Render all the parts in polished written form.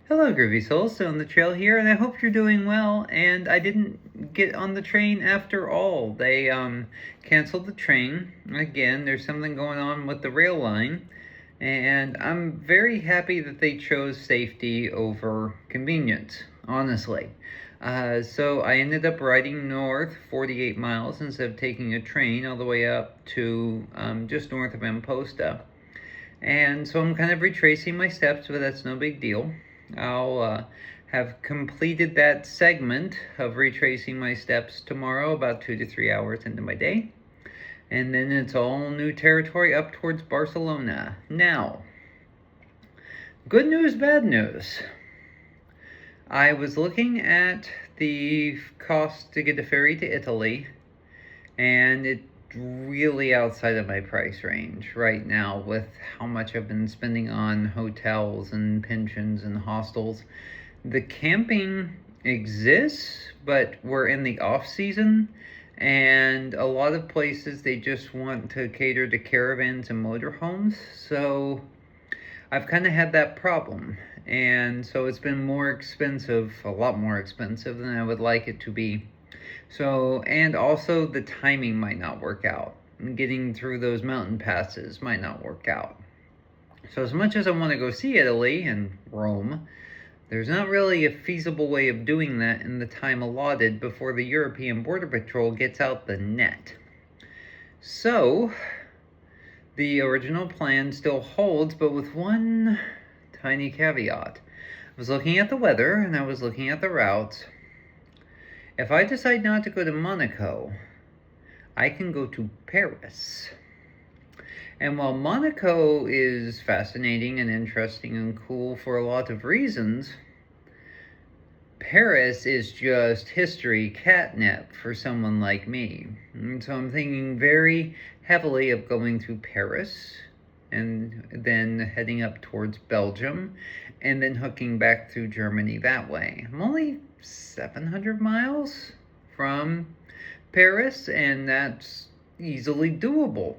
Hello, Groovy Soul. Still on the trail here, and I hope you're doing well. And I didn't get on the train after all. They canceled the train again. There's something going on with the rail line, and I'm very happy that they chose safety over convenience. Honestly, so I ended up riding north 48 miles instead of taking a train all the way up to just north of Amposta. And so I'm kind of retracing my steps, but that's no big deal. I'll have completed that segment of retracing my steps tomorrow, about 2 to 3 hours into my day. And then it's all new territory up towards Barcelona. Now, good news, bad news. I was looking at the cost to get a ferry to Italy, and it's really outside of my price range right now with how much I've been spending on hotels and pensions and hostels. The camping exists, but we're in the off season, and a lot of places they just want to cater to caravans and motorhomes. So I've kind of had that problem, and so it's been more expensive, a lot more expensive than I would like it to be. So, and also the timing might not work out. Getting through those mountain passes might not work out. So as much as I want to go see Italy and Rome, there's not really a feasible way of doing that in the time allotted before the European Border Patrol gets out the net. So, the original plan still holds, but with one tiny caveat. I was looking at the weather and I was looking at the routes. If I decide not to go to Monaco, I can go to Paris. And while Monaco is fascinating and interesting and cool for a lot of reasons, Paris is just history catnip for someone like me. And so I'm thinking very heavily of going to Paris and then heading up towards Belgium and then hooking back through Germany that way. I'm only 700 miles from Paris, and that's easily doable.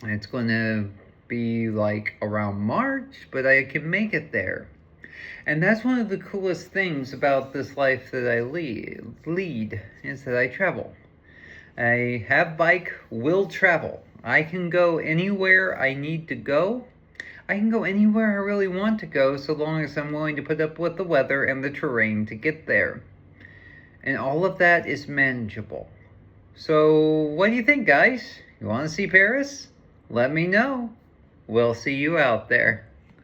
It's going to be like around March, but I can make it there. And that's one of the coolest things about this life that I lead is that I travel. I have bike, will travel. I can go anywhere I need to go. I can go anywhere I really want to go so long as I'm willing to put up with the weather and the terrain to get there. And all of that is manageable. So what do you think, guys? You want to see Paris? Let me know. We'll see you out there.